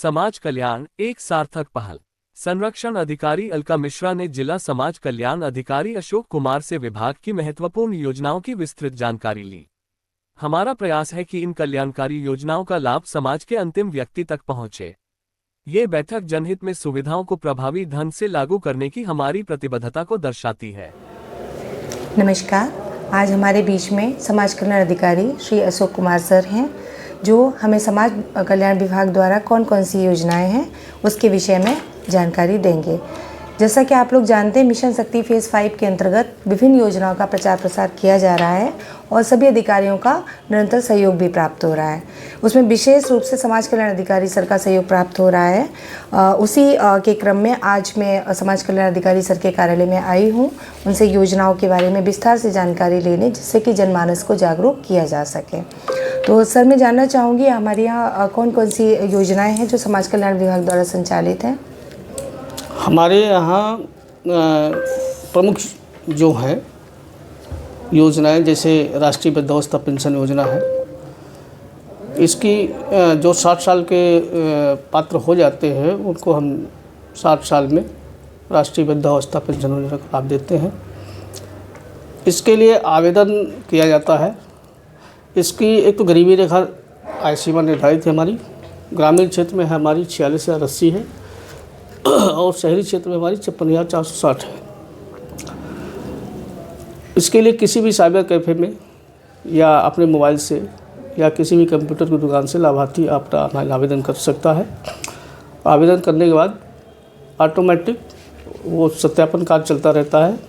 समाज कल्याण एक सार्थक पहल। संरक्षण अधिकारी अलका मिश्रा ने जिला समाज कल्याण अधिकारी अशोक कुमार से विभाग की महत्वपूर्ण योजनाओं की विस्तृत जानकारी ली। हमारा प्रयास है कि इन कल्याणकारी योजनाओं का लाभ समाज के अंतिम व्यक्ति तक पहुंचे। ये बैठक जनहित में सुविधाओं को प्रभावी ढंग से लागू करने की हमारी प्रतिबद्धता को दर्शाती है। नमस्कार, आज हमारे बीच में समाज कल्याण अधिकारी श्री अशोक कुमार सर हैं, जो हमें समाज कल्याण विभाग द्वारा कौन कौन सी योजनाएं हैं उसके विषय में जानकारी देंगे। जैसा कि आप लोग जानते हैं, मिशन शक्ति फेज़ 5 के अंतर्गत विभिन्न योजनाओं का प्रचार प्रसार किया जा रहा है और सभी अधिकारियों का निरंतर सहयोग भी प्राप्त हो रहा है। उसमें विशेष रूप से समाज कल्याण अधिकारी सर का सहयोग प्राप्त हो रहा है। उसी के क्रम में आज मैं समाज कल्याण अधिकारी सर के कार्यालय में आई हूँ, उनसे योजनाओं के बारे में विस्तार से जानकारी लेने, जिससे कि जनमानस को जागरूक किया जा सके। तो सर, मैं जानना चाहूँगी हमारे यहाँ कौन कौन सी योजनाएँ हैं जो समाज कल्याण विभाग द्वारा संचालित हैं। हमारे यहाँ प्रमुख जो हैं योजनाएं, जैसे राष्ट्रीय वृद्धावस्था पेंशन योजना है। इसकी जो 60 साल के पात्र हो जाते हैं उनको हम 60 साल में राष्ट्रीय वृद्धावस्था पेंशन योजना का लाभ देते हैं। इसके लिए आवेदन किया जाता है। इसकी एक तो गरीबी रेखा आय सीमा निर्धारित है हमारी। ग्रामीण क्षेत्र में हमारी 46,080 है और शहरी क्षेत्र में हमारी 56,460 है। इसके लिए किसी भी साइबर कैफ़े में या अपने मोबाइल से या किसी भी कंप्यूटर की दुकान से लाभार्थी अपना ऑनलाइन आवेदन कर सकता है। आवेदन करने के बाद ऑटोमेटिक वो सत्यापन कार्य चलता रहता है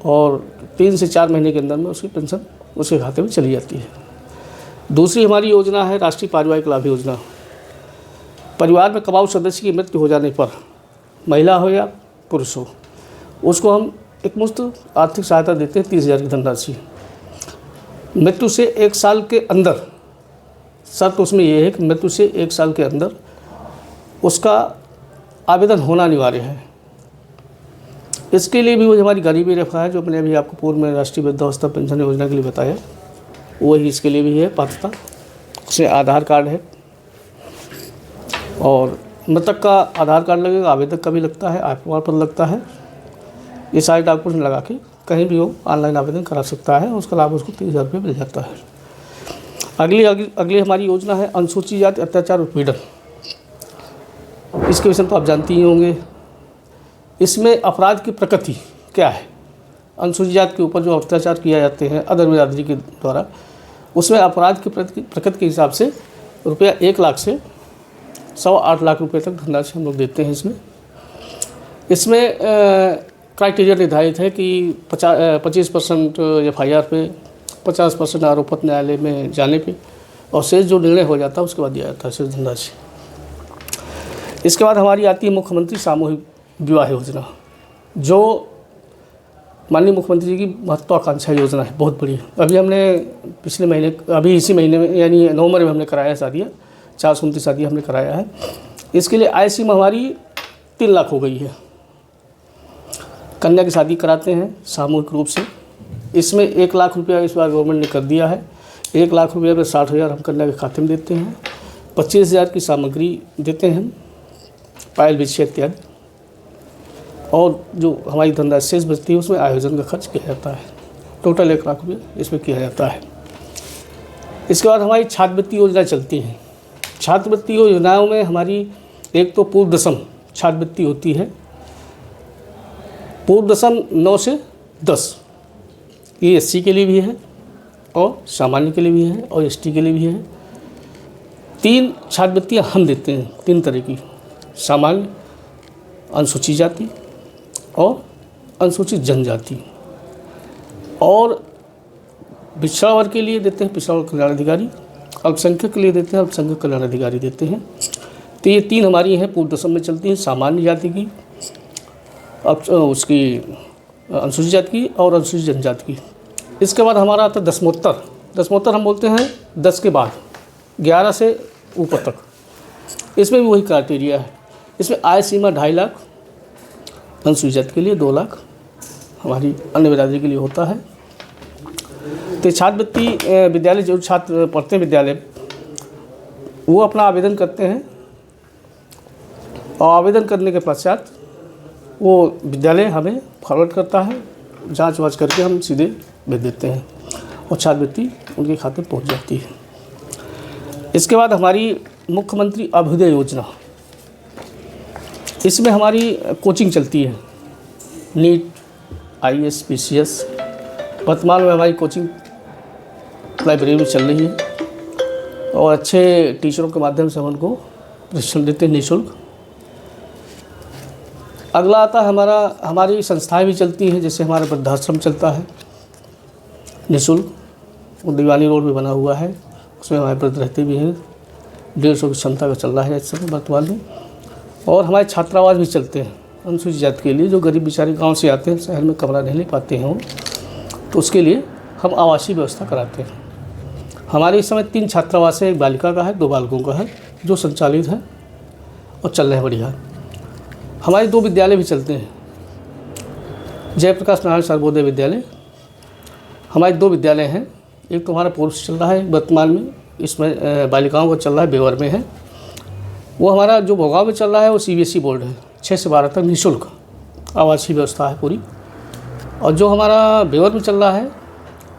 और 3 से 4 महीने के अंदर में उसकी पेंशन उसके खाते में चली जाती है। दूसरी हमारी योजना है राष्ट्रीय पारिवारिक लाभ योजना। परिवार में कमाऊ सदस्य की मृत्यु हो जाने पर, महिला हो या पुरुष हो, उसको हम एक मुफ्त आर्थिक सहायता देते हैं 30,000 की धनराशि। मृत्यु से 1 साल के अंदर, शर्त उसमें यह है कि मृत्यु से 1 साल के अंदर उसका आवेदन होना अनिवार्य है। इसके लिए भी वो हमारी गरीबी रेखा है, जो मैंने अभी आपको पूर्व में राष्ट्रीय वृद्धावस्था पेंशन योजना के लिए बताया, वही इसके लिए भी है पात्रता। उसमें आधार कार्ड है और मृतक का आधार कार्ड लगेगा, आवेदक का भी लगता है, आय प्रमाण पत्र लगता है। ये सारे डॉक्यूमेंट लगा के कहीं भी वो ऑनलाइन आवेदन करा सकता है, उसका लाभ उसको 30,000 रुपये मिल जाता है। अगली हमारी योजना है अनुसूचित जाति अत्याचार उत्पीड़न। इसके विषय तो आप जानती ही होंगे। इसमें अपराध की प्रकृति क्या है, अनुसूचित जाति के ऊपर जो अत्याचार किया जाते हैं अदर बिरादरी के द्वारा, उसमें अपराध की प्रकृति के हिसाब से रुपया 1 लाख से 8.25 लाख रुपए तक धनराशि हम लोग देते हैं। इसमें क्राइटेरिया निर्धारित है कि 25% FIR पे, 50% आरोपपत्र न्यायालय में जाने पे और शेष जो निर्णय हो जाता है उसके बाद दिया जाता है शेष धनराशि। इसके बाद हमारी आती है मुख्यमंत्री सामूहिक विवाह योजना, जो माननीय मुख्यमंत्री जी की महत्वाकांक्षा योजना है, बहुत बड़ी। अभी हमने पिछले महीने, अभी इसी महीने में यानी नवंबर में हमने कराया शादियाँ, 429 शादी हमने कराया है। इसके लिए आय सीमा हमारी 3 लाख हो गई है। कन्या की शादी कराते हैं सामूहिक रूप से। इसमें 1 लाख रुपया इस बार गवर्नमेंट ने कर दिया है। 1 लाख रुपये में 60,000 हम कन्या के खाते में देते हैं। 25,000 की सामग्री देते हैं, पायल बिछिया इत्यादि, और जो हमारी धनराशि शेष बचती है उसमें आयोजन का खर्च किया जाता है। टोटल 1 लाख रुपये इसमें किया जाता है। इसके बाद हमारी छात्रवृत्ति योजना चलती हैं। छात्रवृत्ति योजनाओं में हमारी एक तो पूर्व दशम छात्रवृत्ति होती है। पूर्व दशम 9 से 10, ये SC के लिए भी है और सामान्य के लिए भी है और ST के लिए भी है। 3 छात्रवृत्तियाँ हम देते हैं, 3 तरह की, सामान्य, अनुसूचित जाति और अनुसूचित जनजाति। और पिछड़ा वर्ग के लिए देते हैं पिछड़ा वर्ग कल्याण अधिकारी, अल्पसंख्यक के लिए देते हैं अल्पसंख्यक कल्याण अधिकारी देते हैं। तो ये 3 हमारी हैं, पूर्व दशम में चलती हैं, सामान्य जाति की, उसकी अनुसूचित जाति की और अनुसूचित जनजाति की। इसके बाद हमारा आता है दसमोत्तर। दसमोत्तर हम बोलते हैं 10 के बाद 11 से ऊपर तक। इसमें भी वही क्राइटेरिया है। इसमें आय सीमा 2.5 लाख अनुसूचित जाति के लिए, 2 लाख हमारी अन्य बिरादरी के लिए होता है। तो छात्रवृत्ति विद्यालय, जो छात्र पढ़ते हैं विद्यालय, वो अपना आवेदन करते हैं और आवेदन करने के पश्चात वो विद्यालय हमें फॉरवर्ड करता है, जांच वाँच करके हम सीधे भेज देते हैं और छात्रवृत्ति उनके खाते में पहुंच जाती है। इसके बाद हमारी मुख्यमंत्री अभ्युदय योजना, इसमें हमारी कोचिंग चलती है, नीट, IAS, PCS। वर्तमान में हमारी कोचिंग लाइब्रेरी में चल रही है और अच्छे टीचरों के माध्यम से हम उनको प्रशिक्षण देते हैं निःशुल्क। अगला आता है हमारी संस्थाएं भी चलती हैं, जैसे हमारा वृद्धाश्रम चलता है निःशुल्क, वो दीवानी रोड में बना हुआ है, उसमें हमारे वृद्ध रहते भी हैं, 150 की क्षमता का चल रहा है इस समय वर्तमान में। और हमारे छात्रावास भी चलते हैं अनुसूचित जाति के लिए, जो गरीब बेचारे गांव से आते हैं, शहर में कमरा नहीं ले पाते हैं वो, तो उसके लिए हम आवासीय व्यवस्था कराते हैं। हमारे इस समय 3 छात्रावास हैं, एक बालिका का है, 2 बालकों का है, जो संचालित है और चल रहे हैं बढ़िया। हमारे 2 विद्यालय भी चलते हैं, जयप्रकाश नारायण सर्वोदय विद्यालय। हमारे 2 विद्यालय हैं, एक तो हमारा पूर्व से चल रहा है वर्तमान में, इसमें बालिकाओं का चल रहा है, बेवर में है। वो हमारा जो भोगांव में चल रहा है वो CBSE बोर्ड है, 6 से 12 तक निःशुल्क आवासीय व्यवस्था है पूरी। और जो हमारा बेवर में चल रहा है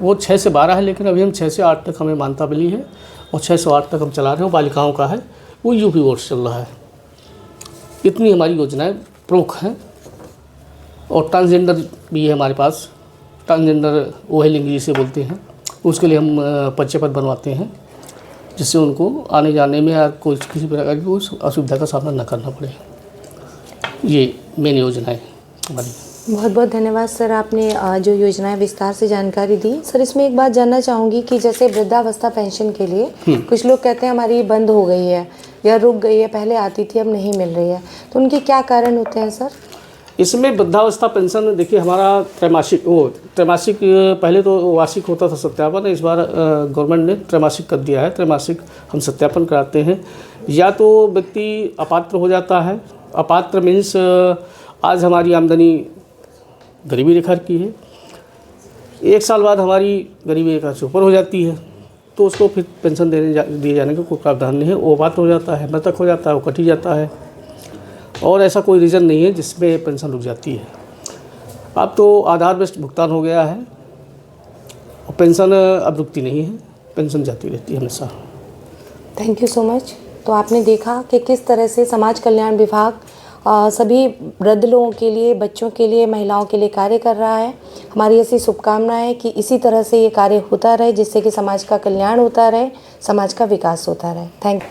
वो 6 से 12 है, लेकिन अभी हम 6 से 8 तक हमें मान्यता मिली है और 6 से 8 तक हम चला रहे हैं, वो बालिकाओं का है, वो UP बोर्ड से चल रहा है। इतनी हमारी योजनाएं प्रमुख हैं। और ट्रांसजेंडर भी है हमारे पास, ट्रांसजेंडर ओहे लिंग जिसे बोलते हैं, उसके लिए हम परिचय पत्र बनवाते हैं, जिससे उनको आने जाने में या कोई किसी प्रकार की कोई असुविधा का सामना न करना पड़े। ये मेन योजनाएं हमारी। बहुत बहुत धन्यवाद सर, आपने जो योजनाएं विस्तार से जानकारी दी। सर, इसमें एक बात जानना चाहूँगी कि जैसे वृद्धावस्था पेंशन के लिए कुछ लोग कहते हैं हमारी बंद हो गई है या रुक गई है, पहले आती थी अब नहीं मिल रही है, तो उनके क्या कारण होते हैं सर? इसमें वृद्धावस्था पेंशन देखिए, हमारा त्रैमासिक पहले तो वार्षिक होता था सत्यापन, इस बार गवर्नमेंट ने त्रैमासिक कर दिया है। त्रैमासिक हम सत्यापन कराते हैं। या तो व्यक्ति अपात्र हो जाता है, अपात्र मीन्स आज हमारी आमदनी गरीबी रेखा की है, 1 साल बाद हमारी गरीबी रेखा से ऊपर हो जाती है, तो उसको फिर पेंशन दिए जाने का कोई प्रावधान नहीं है। वो अपात्र हो जाता है, मृतक हो जाता है, वो कट ही जाता है, और ऐसा कोई रीज़न नहीं है जिसमें पेंशन रुक जाती है। अब तो आधार बेस्ड भुगतान हो गया है और पेंशन अब रुकती नहीं है, पेंशन जाती रहती है हमेशा। Thank you so much. तो आपने देखा कि किस तरह से समाज कल्याण विभाग सभी वृद्ध लोगों के लिए, बच्चों के लिए, महिलाओं के लिए कार्य कर रहा है। हमारी ऐसी शुभकामनाएं है कि इसी तरह से ये कार्य होता रहे, जिससे कि समाज का कल्याण होता रहे, समाज का विकास होता रहे। Thank you.